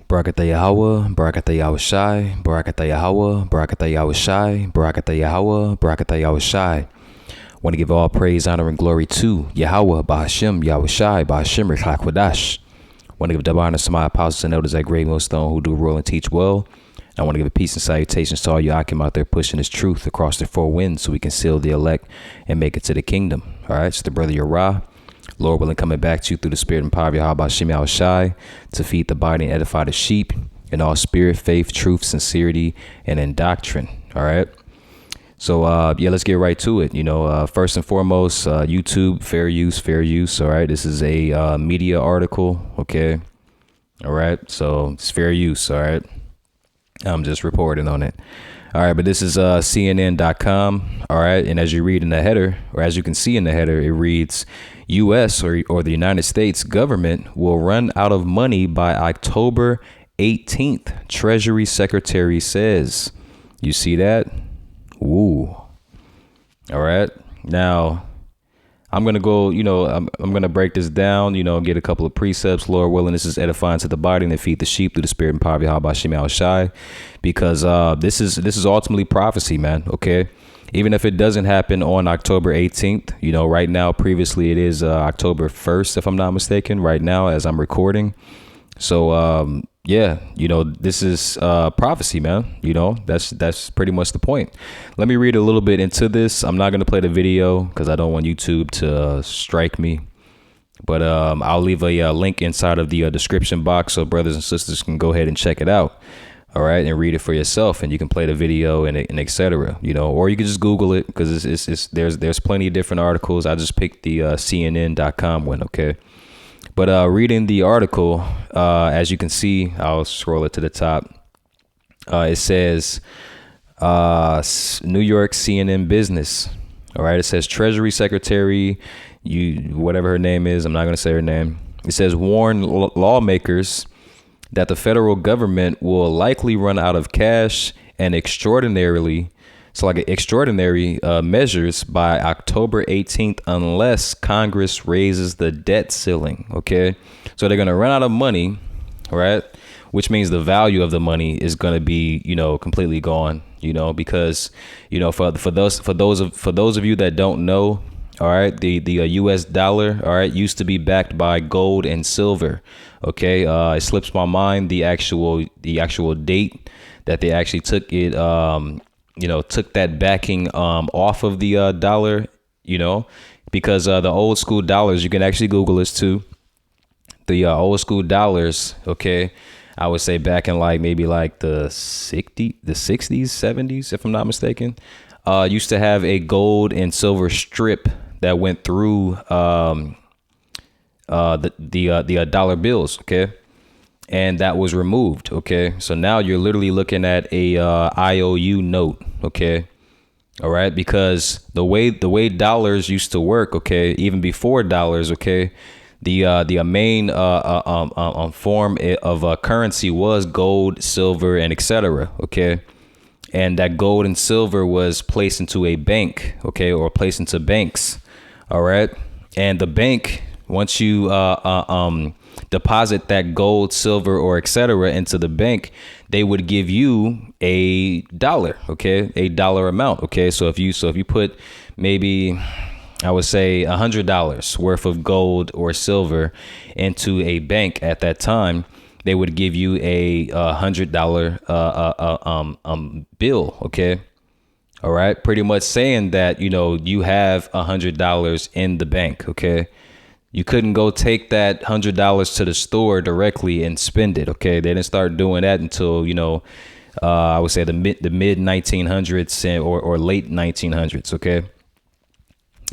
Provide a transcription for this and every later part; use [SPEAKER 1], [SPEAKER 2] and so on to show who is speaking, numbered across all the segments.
[SPEAKER 1] Barakatah Yahweh, Barakatah Yahushai, Barakatah Yahweh, Barakatah Yahushai, Barakatah Yahweh, Barakatah Yahushai. Want to give all praise, honor, and glory to Yahweh, Bahashem, Yahushai, Bahashem, Rechakwadash. Want to give double honor to my apostles and elders at Great Millstone who do rule and teach well. I want to give a peace and salutations to all you Akim out there pushing this truth across the four winds so we can seal the elect and make it to the kingdom. All right, it's the brother Yerah. Lord willing, coming back to you through the spirit and power of Yahweh Shem Yahushai to feed the body and edify the sheep in all spirit, faith, truth, sincerity, and in doctrine. All right. So, let's get right to it. First and foremost, YouTube, fair use, fair use. All right. This is a media article. OK. All right. So it's fair use. All right. I'm just reporting on it. All right. But this is CNN.com. All right. And as you read in the header, or as you can see in the header, it reads U.S. or the United States government will run out of money by October 18th. Treasury Secretary says. You see that? Ooh. All right. Now, I'm going to go, I'm going to break this down, get a couple of precepts. Lord willing, this is edifying to the body and to feed the sheep through the spirit and power of Yahweh Shem Yahushai, because this is ultimately prophecy, man. OK, even if it doesn't happen on October 18th, right now, previously it is October 1st, if I'm not mistaken, right now as I'm recording. So, this is prophecy, man. That's pretty much the point. Let me read a little bit into this. I'm not going to play the video because I don't want YouTube to strike me. But I'll leave a link inside of the description box so brothers and sisters can go ahead and check it out. All right. And read it for yourself, and you can play the video and et cetera, or you can just Google it because there's plenty of different articles. I just picked the CNN.com one. OK. But reading the article, as you can see, I'll scroll it to the top. It says New York CNN Business. All right. It says Treasury Secretary, whatever her name is. I'm not going to say her name. It says warn lawmakers that the federal government will likely run out of cash and extraordinary measures by October 18th unless Congress raises the debt ceiling. OK, so they're going to run out of money. Right. Which means the value of the money is going to be, completely gone, because, for those of you that don't know. All right. The U.S. dollar. All right. Used to be backed by gold and silver. OK, it slips my mind the actual date that they actually took it. Took that backing off of the dollar, because the old school dollars, you can actually Google this too. The old school dollars. OK, I would say back in maybe the 60s, 70s, if I'm not mistaken, used to have a gold and silver strip that went through the dollar bills. OK. And that was removed. OK, so now you're literally looking at a IOU note. OK. All right. Because the way dollars used to work. OK, even before dollars. OK, the main form of currency was gold, silver, and etc. OK, and that gold and silver was placed into a bank. OK, or placed into banks. All right. And the bank, once you deposit that gold, silver, or etc. into the bank, they would give you a dollar. OK, a dollar amount. OK, so if you put maybe, I would say $100 worth of gold or silver into a bank at that time, they would give you a $100 bill. OK. All right. Pretty much saying that, you have $100 in the bank. OK. You couldn't go take that $100 to the store directly and spend it. OK, they didn't start doing that until, I would say the mid 1900s or late 1900s. OK,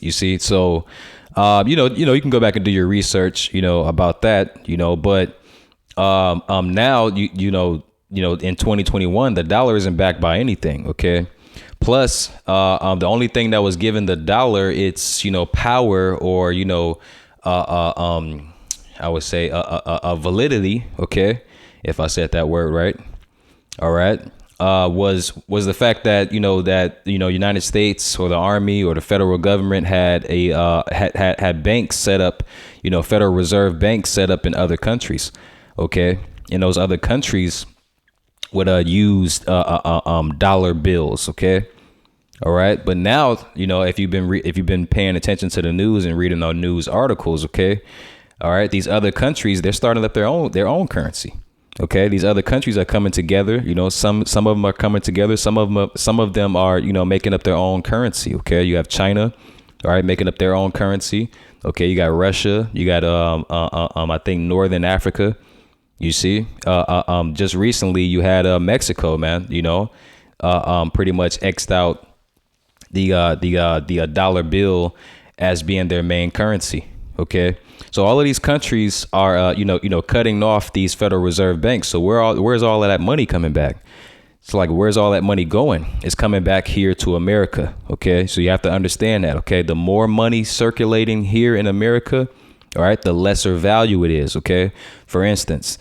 [SPEAKER 1] you see, so, you can go back and do your research, about that, but now, in 2021, the dollar isn't backed by anything. OK. Plus, the only thing that was given the dollar, it's, power or, I would say a validity. OK, if I said that word right. All right. Was the fact that, United States or the Army or the federal government had had banks set up, Federal Reserve banks set up in other countries. OK. in those other countries would use dollar bills. Okay. All right. But now, if you've been paying attention to the news and reading our news articles. OK. All right. These other countries, they're starting up their own currency. OK. These other countries are coming together. Some of them are coming together. Some of them are, making up their own currency. OK. You have China. All right. Making up their own currency. OK. You got Russia. You got I think Northern Africa. You see, just recently you had Mexico, man, pretty much X'd out the dollar bill as being their main currency. OK, so all of these countries are, cutting off these Federal Reserve banks. So where's all of that money coming back? It's like, where's all that money going? It's coming back here to America. OK, so you have to understand that. OK, the more money circulating here in America, all right, the lesser value it is. OK, for instance,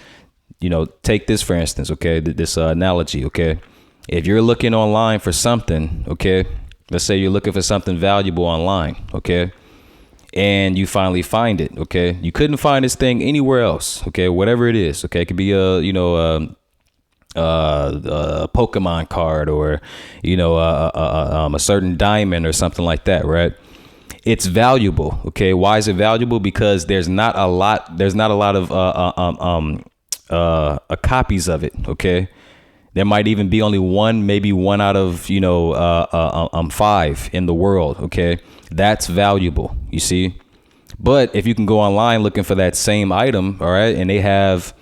[SPEAKER 1] take this, for instance. OK, this analogy. OK, if you're looking online for something, OK, let's say you're looking for something valuable online. OK, and you finally find it. OK, you couldn't find this thing anywhere else. OK, whatever it is. OK, it could be a Pokemon card or, a certain diamond or something like that. Right. It's valuable. OK, why is it valuable? Because there's not a lot of copies of it. OK, there might even be only maybe one out of 5 in the world. OK, that's valuable, you see. But if you can go online looking for that same item, all right, and they have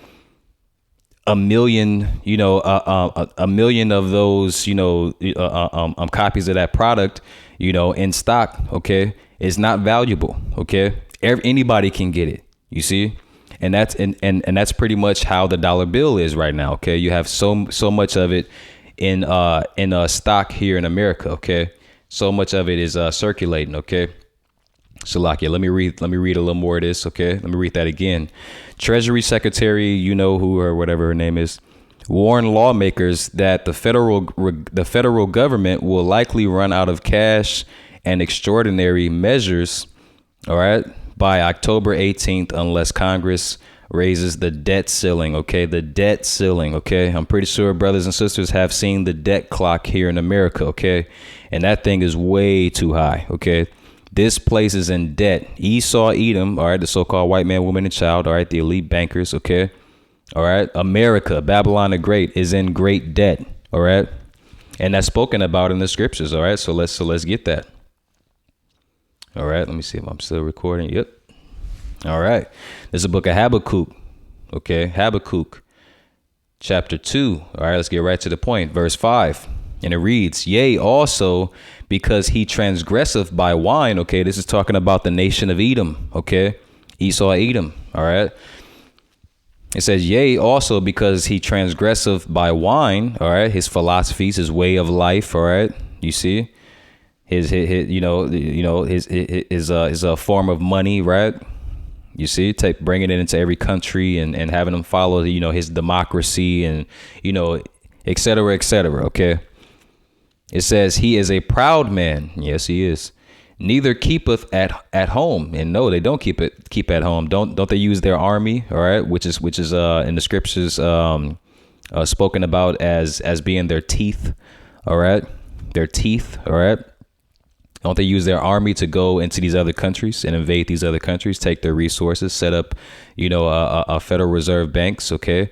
[SPEAKER 1] a million of those copies of that product in stock, okay, it's not valuable. Okay, anybody can get it, you see. And that's that's pretty much how the dollar bill is right now. OK, you have so much of it in stock here in America. OK, so much of it is circulating. OK, Salakia, let me read a little more of this. OK, let me read that again. Treasury Secretary, who or whatever her name is, warned lawmakers that the federal government will likely run out of cash and extraordinary measures. All right. By October 18th, unless Congress raises the debt ceiling. OK, the debt ceiling. OK, I'm pretty sure brothers and sisters have seen the debt clock here in America. OK, and that thing is way too high. OK, this place is in debt. Esau, Edom. All right, the so-called white man, woman, and child. All right, the elite bankers. OK, all right. America, Babylon the Great, is in great debt. All right, and that's spoken about in the scriptures. All right, so let's get that. All right, let me see if I'm still recording. Yep. All right. There's a book of Habakkuk. Okay, Habakkuk chapter 2. All right, let's get right to the point. Verse 5. And it reads, yea, also because he transgresseth by wine. Okay, this is talking about the nation of Edom. Okay, Esau, Edom. All right. It says, yea, also because he transgresseth by wine. All right, his philosophies, his way of life. All right, you see. His a form of money, right? You see, bringing it into every country and having them follow, his democracy and, et cetera, et cetera. OK, it says he is a proud man. Yes, he is. Neither keepeth at home. And no, they don't keep at home. Don't they use their army? All right, which is in the scriptures spoken about as being their teeth. All right, their teeth. All right. Don't they use their army to go into these other countries and invade these other countries, take their resources, set up, a Federal Reserve banks, okay,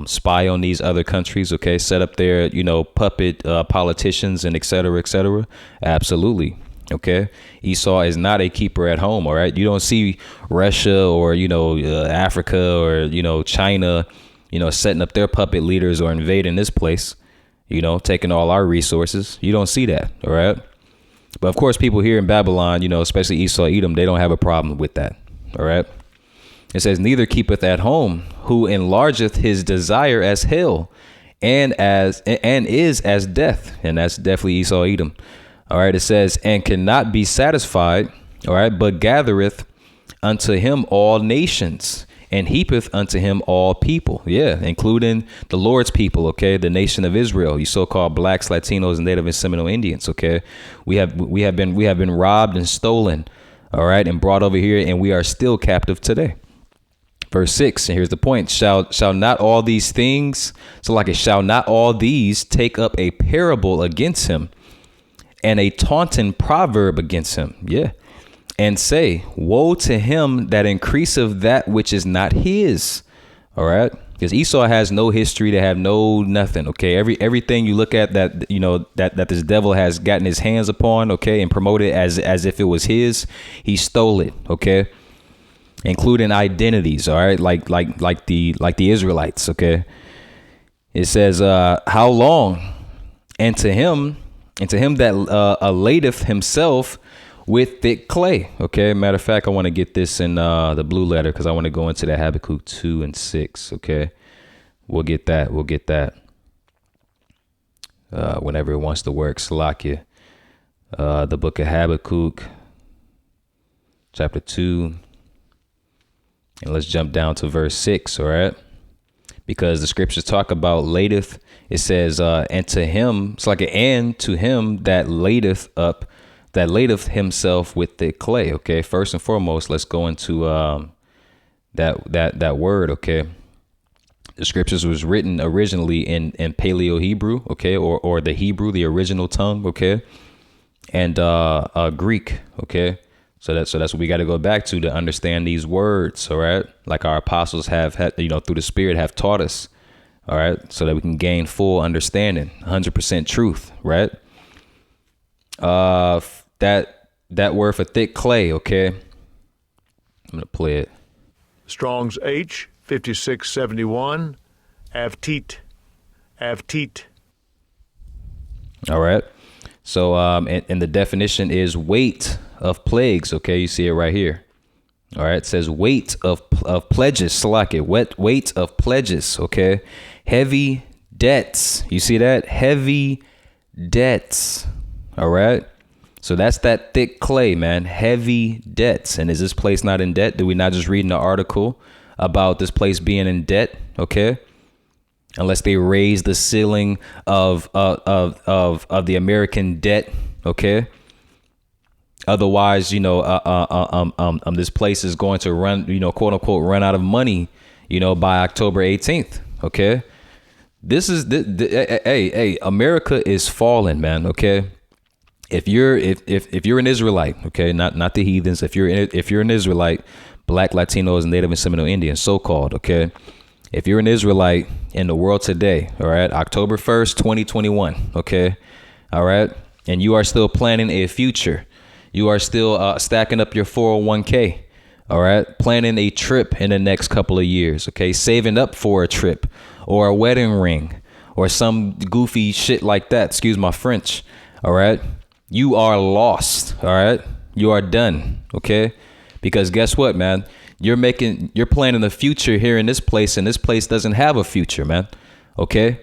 [SPEAKER 1] spy on these other countries, okay, set up their, puppet politicians and et cetera, et cetera. Absolutely. Okay. Esau is not a keeper at home. All right. You don't see Russia or, Africa or, China, setting up their puppet leaders or invading this place. Taking all our resources. You don't see that. All right. But of course, people here in Babylon, especially Esau, Edom, they don't have a problem with that. All right. It says, neither keepeth at home, who enlargeth his desire as hell and is as death. And that's definitely Esau, Edom. All right. It says, and cannot be satisfied. All right. But gathereth unto him all nations. And heapeth unto him all people. Yeah, including the Lord's people. OK, the nation of Israel, you so-called blacks, Latinos, and Native and Seminole Indians. OK, we have been robbed and stolen. All right, and brought over here, and we are still captive today. Verse 6, and here's the point. Shall not all these things, so like it, shall not all these take up a parable against him, and a taunting proverb against him? Yeah. And say, woe to him that increaseth that which is not his. All right. Because Esau has no history, to have no nothing. OK, everything you look at that, you know, that this devil has gotten his hands upon. OK, and promoted as if it was his. He stole it. OK, including identities. All right. Like the Israelites. OK, it says, how long? And to him that ladeth himself with thick clay. Okay. Matter of fact, I want to get this in the blue letter, because I want to go into the Habakkuk 2 and 6. Okay. We'll get that. Whenever it wants to work. Salakia. The book of Habakkuk, chapter 2. And let's jump down to verse 6. All right. Because the scriptures talk about ladeth. It says, and to him, it's like an and to him that ladeth himself with the clay. Okay. First and foremost, let's go into that word. Okay. The scriptures was written originally in Paleo Hebrew. Okay. Or the Hebrew, the original tongue. Okay. And Greek. Okay. So that's what we got to go back to understand these words. All right. Like our apostles have had, you know, through the Spirit have taught us. All right. So that we can gain full understanding, 100% truth. Right. That word for thick clay. Okay. I'm going to play it.
[SPEAKER 2] Strong's H 5671. Avtit.
[SPEAKER 1] All right. So, and the definition is weight of plagues. Okay. You see it right here. All right. It says weight of pledges. Salaki. Weight of pledges. Okay. Heavy debts. You see that? Heavy debts. All right. So that's that thick clay, man. Heavy debts. And is this place not in debt? Did we not just read in the article about this place being in debt? Okay. Unless they raise the ceiling of the American debt. Okay. Otherwise, you know, this place is going to run, you know, quote unquote, run out of money, you know, by October 18th. Okay. This is hey, America is falling, man. Okay. If you're an Israelite, okay, not the heathens, if you're an Israelite, Black, Latinos, Native and Seminole Indians, so-called, okay, if you're an Israelite in the world today, all right, October 1st, 2021, okay, all right, and you are still planning a future, you are still stacking up your 401k, all right, planning a trip in the next couple of years, okay, saving up for a trip or a wedding ring or some goofy shit like that, excuse my French, all right. You are lost. All right. You are done. OK, because guess what, man? You're planning a future here in this place, and this place doesn't have a future, man. OK,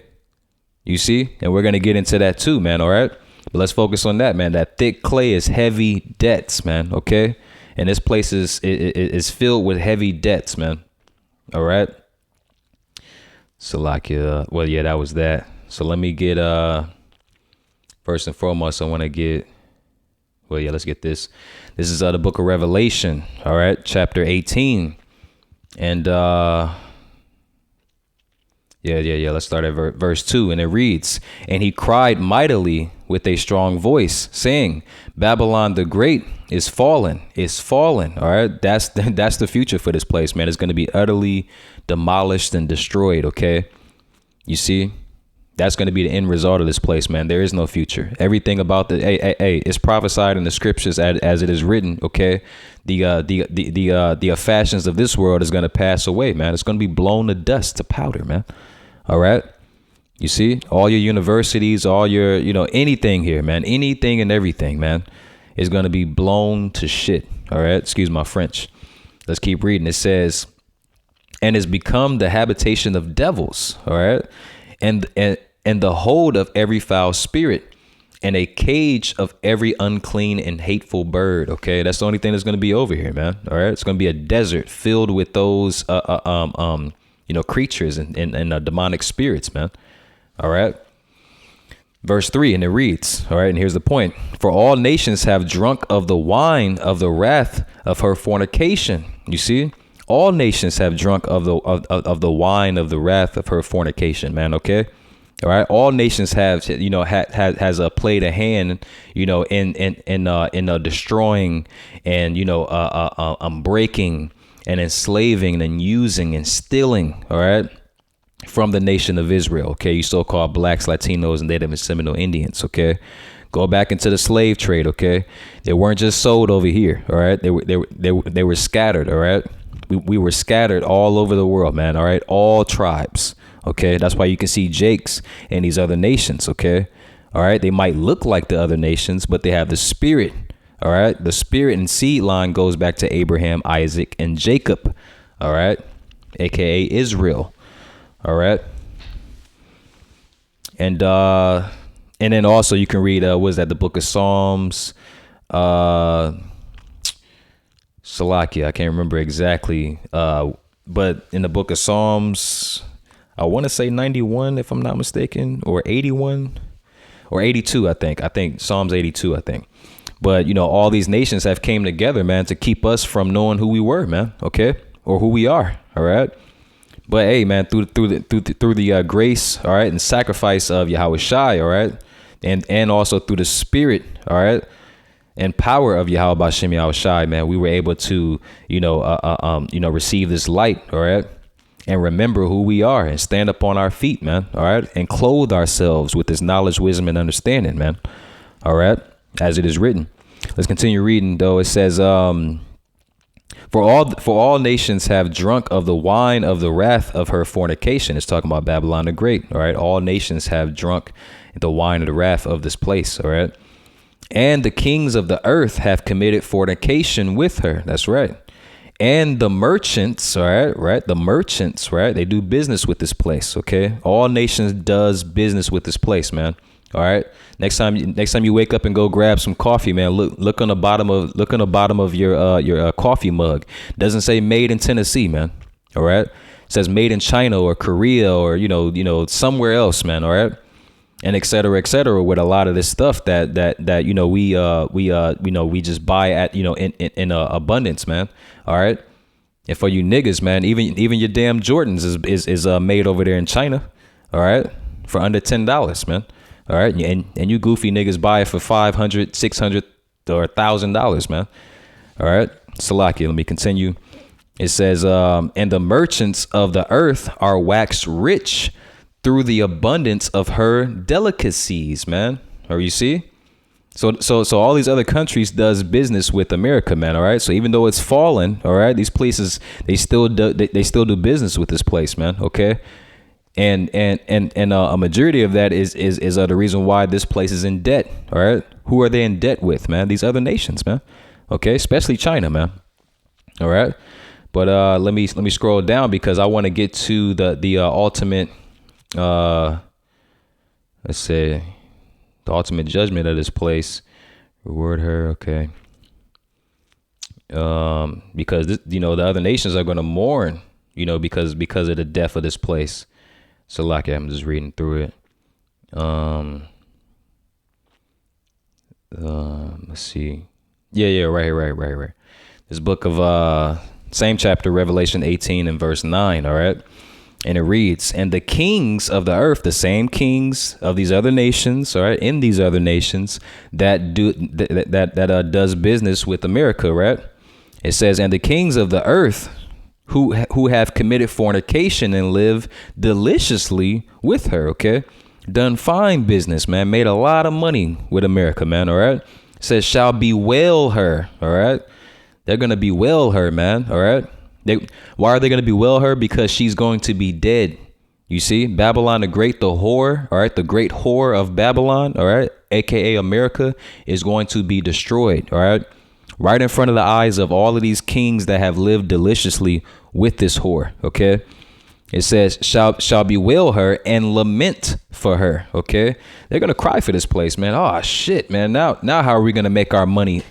[SPEAKER 1] you see, and we're going to get into that, too, man. All right. But let's focus on that, man. That thick clay is heavy debts, man. OK, and this place is filled with heavy debts, man. All right. So like, well, yeah, that was that. So let me get first and foremost, I want to get, well, yeah, let's get this. This is the book of Revelation, all right, chapter 18. And let's start at verse 2. And it reads, and he cried mightily with a strong voice, saying, Babylon the Great is fallen, all right? That's the future for this place, man. It's going to be utterly demolished and destroyed, okay? You see? That's going to be the end result of this place, man. There is no future. Everything about it's prophesied in the scriptures as it is written. Okay, the fashions of this world is going to pass away, man. It's going to be blown to dust, to powder, man. All right. You see, all your universities, all your, you know, anything here, man, anything and everything, man, is going to be blown to shit. All right. Excuse my French. Let's keep reading. It says, and has become the habitation of devils. All right. And the hold of every foul spirit, and a cage of every unclean and hateful bird. Okay, that's the only thing that's going to be over here, man. All right, it's going to be a desert filled with those, creatures and demonic spirits, man. All right. Verse 3, and it reads, all right, and here's the point. For all nations have drunk of the wine of the wrath of her fornication. You see, All nations have drunk of the wine of the wrath of her fornication, man. Okay. All right. All nations have, has played a hand, in destroying and, breaking and enslaving and using and stealing. All right. From the nation of Israel. Okay. You so-called blacks, Latinos, and Native and Seminole Indians. Okay. Go back into the slave trade. Okay. They weren't just sold over here. All right. They were scattered. All right. We were scattered all over the world, man. All right. All tribes. OK, that's why you can see Jakes and these other nations. OK. All right. They might look like the other nations, but they have the spirit. All right. The spirit and seed line goes back to Abraham, Isaac and Jacob. All right. AKA Israel. All right. And then also you can read what is that? The book of Psalms. Salakia, I can't remember exactly, but in the book of Psalms, I want to say 91, if I'm not mistaken, or 81 or 82, I think Psalms 82, I think. But, all these nations have came together, man, to keep us from knowing who we were, man. OK, or who we are. All right. But, hey, man, through the grace. All right. And sacrifice of Yahweh Shai. All right. And also through the spirit. All right. And power of Yahweh Bashem Yahweh Shai, man, we were able to, receive this light, all right, and remember who we are and stand up on our feet, man, all right, and clothe ourselves with this knowledge, wisdom, and understanding, man, all right, as it is written. Let's continue reading, though. It says, for all nations have drunk of the wine of the wrath of her fornication. It's talking about Babylon the Great, all right. All nations have drunk the wine of the wrath of this place, all right. And the kings of the earth have committed fornication with her. That's right. And the merchants, all right. The merchants, right. They do business with this place. OK, all nations does business with this place, man. All right. Next time you wake up and go grab some coffee, man, look on the bottom of your coffee mug. Doesn't say made in Tennessee, man. All right. It says made in China or Korea or, somewhere else, man. All right. And et cetera, with a lot of this stuff that we just buy at, in abundance, man. All right. And for you niggas, man, even your damn Jordans is made over there in China. All right. For under $10, man. All right. And you goofy niggas buy it for $500, $600 or $1,000, man. All right. Salakia, let me continue. It says, and the merchants of the earth are waxed rich through the abundance of her delicacies, man. Or you see? So all these other countries does business with America, man. All right. So even though it's fallen, all right, these places, they still do business with this place, man. OK. And a majority of that is the reason why this place is in debt. All right. Who are they in debt with, man? These other nations, man. OK, especially China, man. All right. But let me scroll down because I want to get to the ultimate. Let's say the ultimate judgment of this place. Reward her. Okay. Because the other nations are going to mourn, because of the death of this place. So like I'm just reading through it. Let's see. Yeah. Right. This book of same chapter, Revelation 18 and verse 9. All right. And it reads, and the kings of the earth, the same kings of these other nations, all right, in these other nations that does business with America, right? It says, and the kings of the earth who have committed fornication and live deliciously with her, okay? Done fine business, man. Made a lot of money with America, man, all right? It says, shall bewail her, all right? They're going to bewail her, man, all right? Why are they going to bewail her? Because she's going to be dead. You see, Babylon the Great, the whore, all right, the great whore of Babylon, all right, aka America, is going to be destroyed, all right, right in front of the eyes of all of these kings that have lived deliciously with this whore. Okay, it says shall bewail her and lament for her. Okay, they're gonna cry for this place, man. Oh shit, man. Now how are we gonna make our money?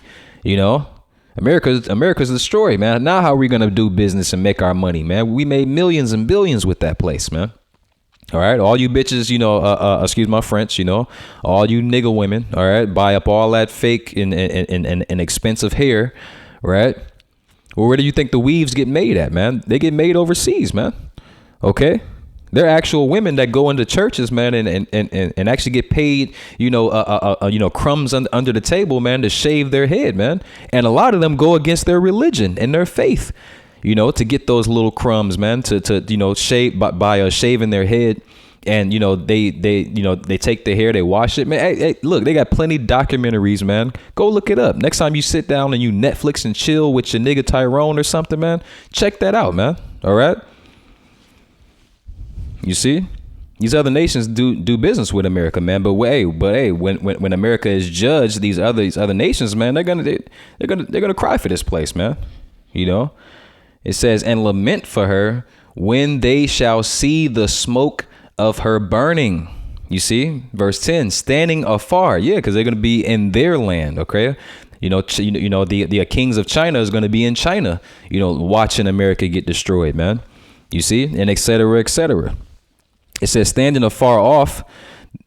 [SPEAKER 1] America's destroyed, man. Now how are we gonna do business and make our money, man? We made millions and billions with that place, man. All right, all you bitches, excuse my French, all you nigga women, all right, buy up all that fake and expensive hair, right? Well, where do you think the weaves get made at, man? They get made overseas, man. Okay. They're actual women that go into churches, man, and actually get paid, crumbs under the table, man, to shave their head, man. And a lot of them go against their religion and their faith, to get those little crumbs, man, to shave by shaving their head. And, they take the hair, they wash it, man. Hey, look, they got plenty of documentaries, man. Go look it up. Next time you sit down and you Netflix and chill with your nigga Tyrone or something, man, check that out, man. All right. You see, these other nations do business with America, man. But when America is judged, these other nations, man, they're gonna cry for this place, man. It says, and lament for her when they shall see the smoke of her burning. You see, verse 10, standing afar, because they're gonna be in their land. Okay. The kings of China is gonna be in China, watching America get destroyed, man. You see, and et cetera, et cetera. It says, standing afar off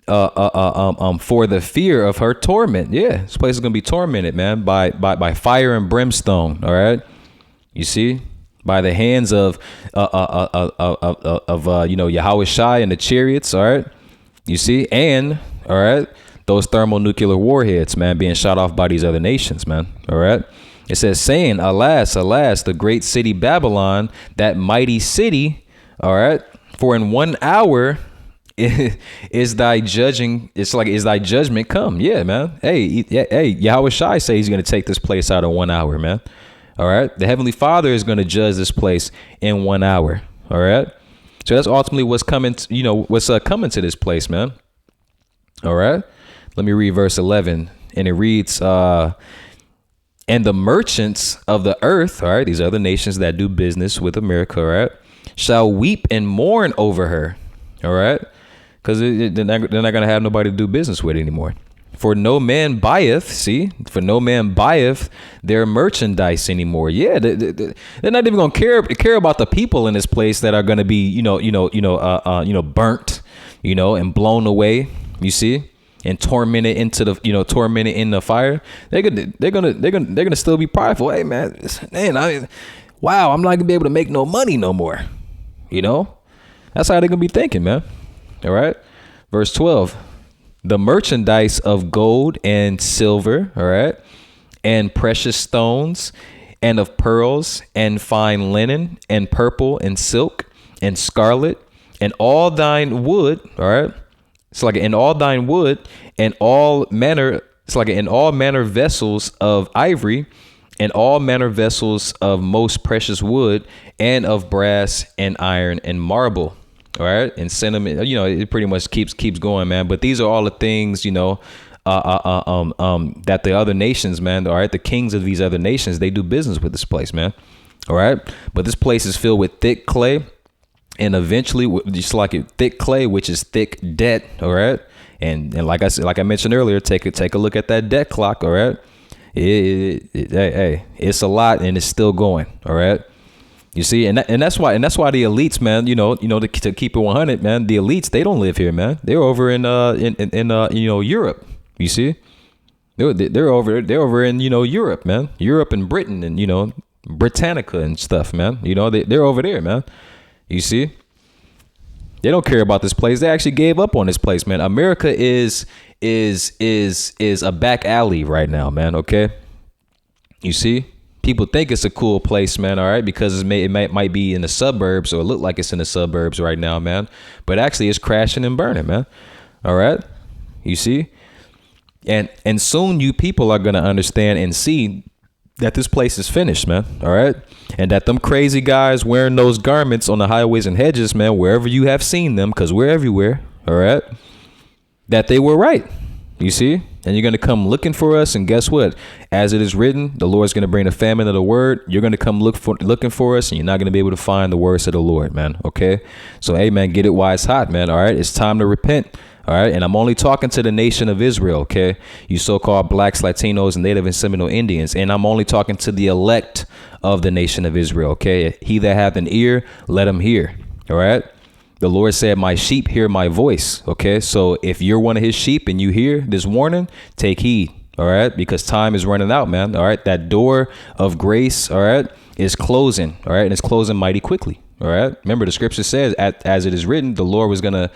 [SPEAKER 1] for the fear of her torment. Yeah, this place is going to be tormented, man, by fire and brimstone. All right. You see, by the hands of Yahweh Shai and the chariots. All right. You see, and all right, those thermonuclear warheads, man, being shot off by these other nations, man. All right. It says, saying, alas, alas, the great city Babylon, that mighty city. All right. For in 1 hour is thy judgment come. Yeah, man. Hey, Yahweh Shai say he's going to take this place out in 1 hour, man. All right. The Heavenly Father is going to judge this place in 1 hour. All right. So that's ultimately what's coming, coming to this place, man. All right. Let me read verse 11. And it reads, and the merchants of the earth, all right, these other nations that do business with America, all right, shall weep and mourn over her. All right. Because they're not going to have nobody to do business with anymore. For no man buyeth their merchandise anymore. Yeah. They're not even going to care about the people in this place that are going to be, burnt, and blown away. You see, and tormented in the fire. They're gonna still be prideful. Hey, man, I'm not gonna be able to make no money no more. That's how they're gonna be thinking, man. All right. Verse 12, the merchandise of gold and silver, all right, and precious stones, and of pearls and fine linen and purple and silk and scarlet and all thine wood, all right. It's like in all thine wood and all manner. It's like in all manner vessels of ivory and all manner vessels of most precious wood and of brass and iron and marble. All right. And cinnamon, it pretty much keeps going, man. But these are all the things, that the other nations, man. All right. The kings of these other nations, they do business with this place, man. All right. But this place is filled with thick clay. And eventually, just like thick clay, which is thick debt. All right. And like I mentioned earlier, take a look at that debt clock. All right. It's a lot and it's still going. All right. You see, and that's why the elites, man, to keep it 100, man, the elites, they don't live here, man. They're over in Europe. You see, they're over in Europe, man, Europe and Britain and Britannica and stuff, man. They're over there, man. You see, they don't care about this place. They actually gave up on this place, man. America is a back alley right now, man. Okay. You see, people think it's a cool place, man. All right. Because it might be in the suburbs or look like it's in the suburbs right now, man. But actually it's crashing and burning, man. All right. You see, and soon you people are going to understand and see that this place is finished, man. All right. And that them crazy guys wearing those garments on the highways and hedges, man, wherever you have seen them, because we're everywhere. All right. That they were right. You see, and you're going to come looking for us. And guess what? As it is written, the Lord's going to bring the famine of the word. You're going to come looking for us, and you're not going to be able to find the words of the Lord, man. OK, so, hey, man, get it while it's hot, man. All right. It's time to repent. All right. And I'm only talking to the nation of Israel. OK, you so-called blacks, Latinos, and Native and Seminole Indians. And I'm only talking to the elect of the nation of Israel. OK, he that hath an ear, let him hear. All right. The Lord said, my sheep hear my voice. OK, so if you're one of his sheep and you hear this warning, take heed. All right, because time is running out, man. All right. That door of grace. All right. is closing. All right. And it's closing mighty quickly. All right. Remember, the scripture says, as it is written, the Lord was going to,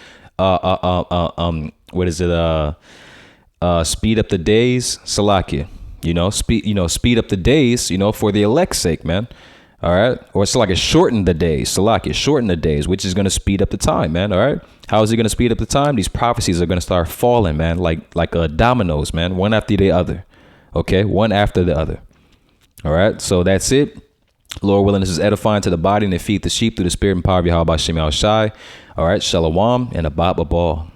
[SPEAKER 1] speed up the days, Salakia, speed up the days, for the elect's sake, man. All right. Or it's like it shorten the days, Salakia, shorten the days, which is going to speed up the time, man. All right. How is it going to speed up the time? These prophecies are going to start falling, man, like dominoes, man, one after the other. Okay. One after the other. All right. So that's it. Lord willing, this is edifying to the body and the feet, the sheep through the spirit and power of Yahweh Shem Shai. All right. Shalom and Abba Babal.